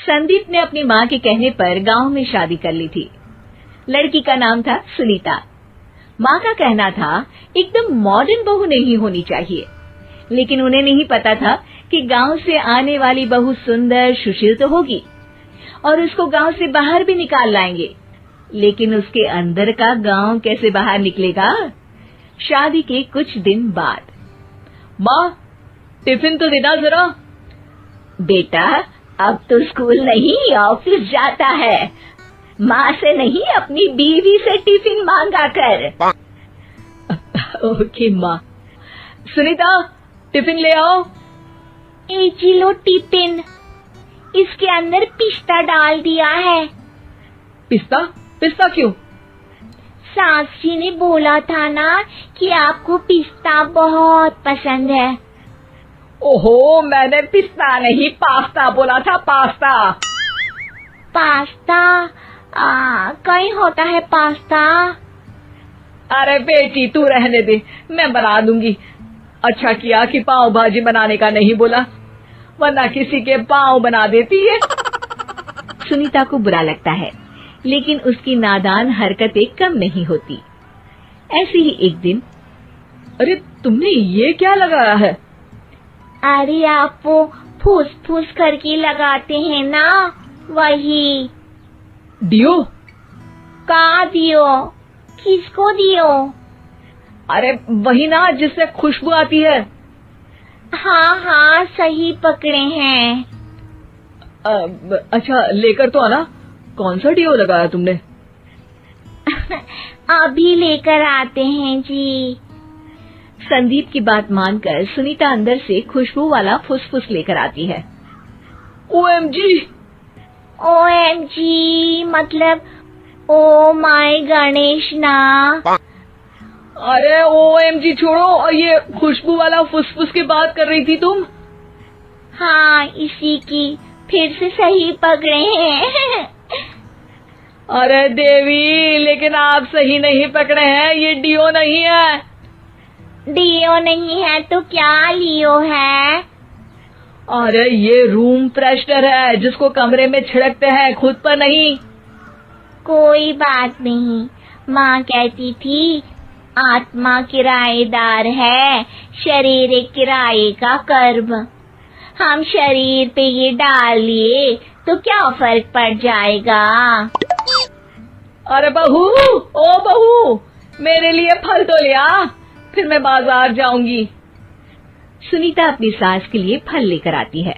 संदीप ने अपनी माँ के कहने पर गांव में शादी कर ली थी। लड़की का नाम था सुनीता। माँ का कहना था एकदम मॉडर्न बहू नहीं होनी चाहिए, लेकिन उन्हें नहीं पता था कि गांव से आने वाली बहू सुंदर सुशील तो होगी और उसको गांव से बाहर भी निकाल लाएंगे, लेकिन उसके अंदर का गांव कैसे बाहर निकलेगा। शादी के कुछ दिन बाद, माँ टिफिन तो देना जरा। बेटा अब तो स्कूल नहीं ऑफिस जाता है, माँ से नहीं अपनी बीवी से टिफिन मांगा कर। ओके माँ। सुनीता टिफिन ले आओ। एक किलो टिफिन, इसके अंदर पिस्ता डाल दिया है। पिस्ता? पिस्ता क्यों? सास जी ने बोला था ना कि आपको पिस्ता बहुत पसंद है। ओहो, मैंने पिस्ता नहीं पास्ता बोला था, पास्ता। पास्ता? कहीं होता है पास्ता? अरे बेटी तू रहने दे, मैं बना दूंगी। अच्छा किया कि पाव भाजी बनाने का नहीं बोला, वरना किसी के पाव बना देती है। सुनीता को बुरा लगता है, लेकिन उसकी नादान हरकतें कम नहीं होती। ऐसे ही एक दिन, अरे तुमने ये क्या लगाया है? अरे आप वो फूस फूस करके लगाते हैं ना, वही। डियो? का दियो? किसको दियो? अरे वही ना जिससे खुशबू आती है। हाँ हाँ सही पकड़े हैं। अच्छा लेकर तो आना। कौन सा डियो लगाया तुमने? अभी लेकर आते हैं जी। संदीप की बात मानकर सुनीता अंदर से खुशबू वाला फुसफुस लेकर आती है। ओएमजी! ओएमजी मतलब ओ माय गणेश ना। अरे ओएमजी छोड़ो, ये खुशबू वाला फुसफुस की बात कर रही थी तुम? हाँ इसी की, फिर से सही पकड़े हैं। अरे देवी, लेकिन आप सही नहीं पकड़े हैं, ये डियो नहीं है। डियो नहीं है तो क्या लियो है? अरे ये रूम फ्रेशनर है, जिसको कमरे में छिड़कते हैं, खुद पर नहीं। कोई बात नहीं, माँ कहती थी आत्मा किराएदार है, शरीर एक किराए का कर्म। हम शरीर पे ये डाल लिए तो क्या फर्क पड़ जाएगा। अरे बहू, ओ बहू, मेरे लिए फल तो लिया, फिर मैं बाजार जाऊंगी। सुनीता अपनी सास के लिए फल लेकर आती है।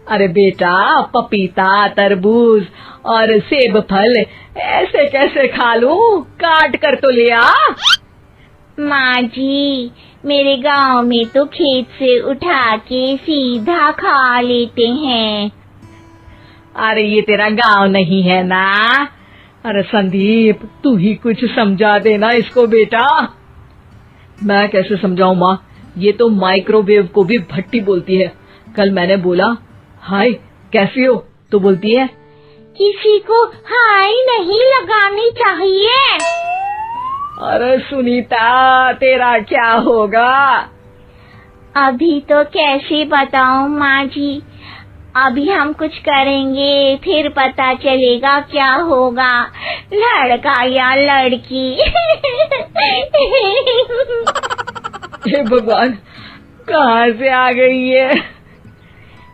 अरे बेटा, पपीता, तरबूज और सेब फल ऐसे कैसे खा लूं? काट कर तो लिया। माँ जी, मेरे गांव में तो खेत से उठा के सीधा खा लेते हैं। अरे ये तेरा गांव नहीं है ना। अरे संदीप, तू ही कुछ समझा देना इसको बेटा। मैं कैसे समझाऊं माँ, ये तो माइक्रोवेव को भी भट्टी बोलती है। कल मैंने बोला हाय कैसी हो, तो बोलती है किसी को हाय नहीं लगानी चाहिए। अरे सुनीता, तेरा क्या होगा? अभी तो कैसे बताऊं माँ जी, अभी हम कुछ करेंगे फिर पता चलेगा क्या होगा, लड़का या लड़की। हे भगवान, कहाँ से आ गई ये?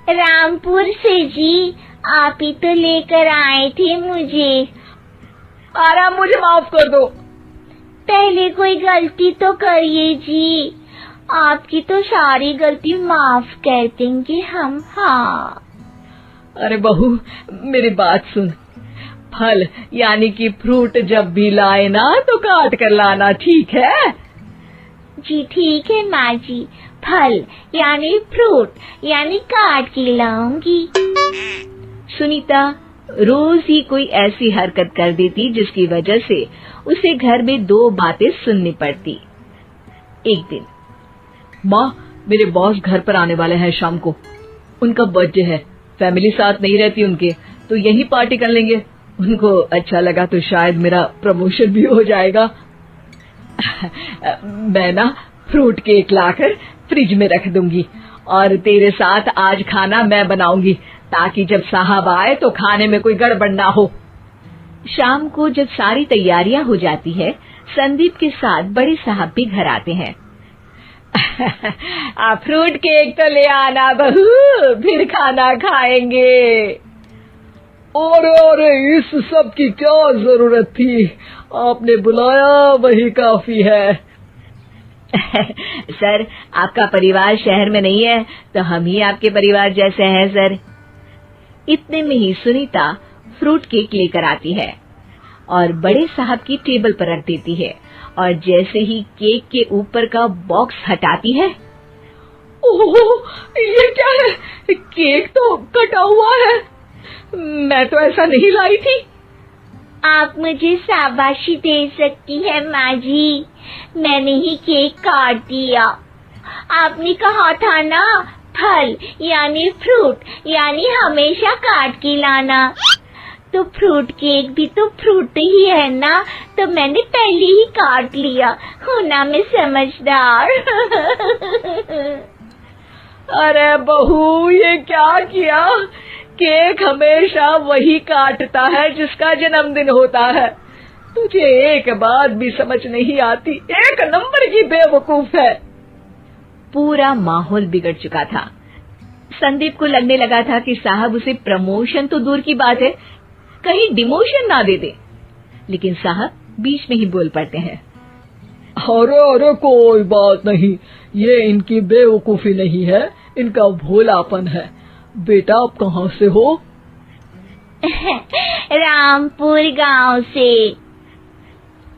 रामपुर से जी, आप ही तो लेकर आए थे मुझे। अरे मुझे माफ कर दो। पहले कोई गलती तो करिए जी, आपकी तो सारी गलती माफ कर देंगे हम। हाँ अरे बहू, मेरी बात सुन। फल यानी कि फ्रूट जब भी लाए ना तो काट कर लाना, ठीक है? जी ठीक है माँ जी, फल यानी फ्रूट यानी काट के लाऊंगी। सुनीता रोज ही कोई ऐसी हरकत कर देती जिसकी वजह से उसे घर में दो बातें सुननी पड़ती। एक दिन, माँ, मेरे बॉस घर पर आने वाले हैं शाम को। उनका बर्थडे है, फैमिली साथ नहीं रहती उनके, तो यही पार्टी कर लेंगे। उनको अच्छा लगा तो शायद मेरा प्रमोशन भी हो जाएगा। मैं ना फ्रूट केक लाकर फ्रिज में रख दूंगी और तेरे साथ आज खाना मैं बनाऊंगी, ताकि जब साहब आए तो खाने में कोई गड़बड़ ना हो। शाम को जब सारी तैयारियां हो जाती है, संदीप के साथ बड़े साहब भी घर आते हैं। फ्रूट केक तो ले आना बहू, फिर खाना खाएंगे। अरे इस सब की क्या जरूरत थी, आपने बुलाया वही काफी है। सर, आपका परिवार शहर में नहीं है तो हम ही आपके परिवार जैसे हैं सर। इतने में ही सुनीता फ्रूट केक लेकर आती है और बड़े साहब की टेबल पर रख देती है, और जैसे ही केक के ऊपर का बॉक्स हटाती है, ओह, ये क्या है? केक तो कटा हुआ है। मैं तो ऐसा नहीं लाई थी। आप मुझे शाबाशी दे सकती है माँ जी, मैंने ही केक काट दिया। आपने कहा था ना, फल यानी फ्रूट यानी हमेशा काट के लाना, तो फ्रूट केक भी तो फ्रूट ही है ना, तो मैंने पहले ही काट लिया। हूँ ना मैं समझदार। अरे बहू, ये क्या किया? केक हमेशा वही काटता है जिसका जन्मदिन होता है। तुझे एक बात भी समझ नहीं आती, एक नंबर की बेवकूफ है। पूरा माहौल बिगड़ चुका था। संदीप को लगने लगा था कि साहब उसे प्रमोशन तो दूर की बात है, कहीं डिमोशन ना दे दे, लेकिन साहब बीच में ही बोल पड़ते हैं। अरे कोई बात नहीं, ये इनकी बेवकूफी नहीं है, इनका भोलापन है। बेटा आप कहाँ से हो? रामपुर गांव से।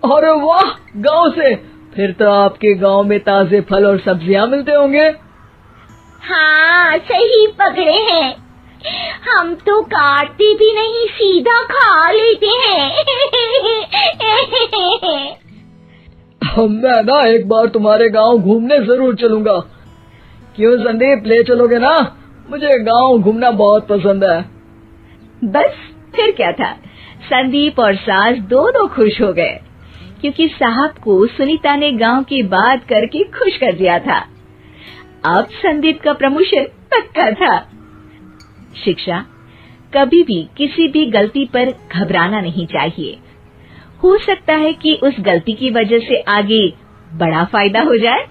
अरे वाह, गांव से? फिर तो आपके गांव में ताजे फल और सब्जियां मिलते होंगे। हाँ, सही पकड़े हैं। हम तो काटते भी नहीं, सीधा खा लेते हैं। मैं ना एक बार तुम्हारे गांव घूमने जरूर चलूंगा। क्यों संदीप, ले चलोगे ना? मुझे गांव घूमना बहुत पसंद है। बस फिर क्या था, संदीप और सास दोनों खुश हो गए, क्योंकि साहब को सुनीता ने गांव की बात करके खुश कर दिया था। अब संदीप का प्रमोशन पक्का था। शिक्षा, कभी भी किसी भी गलती पर घबराना नहीं चाहिए। हो सकता है कि उस गलती की वजह से आगे बड़ा फायदा हो जाए।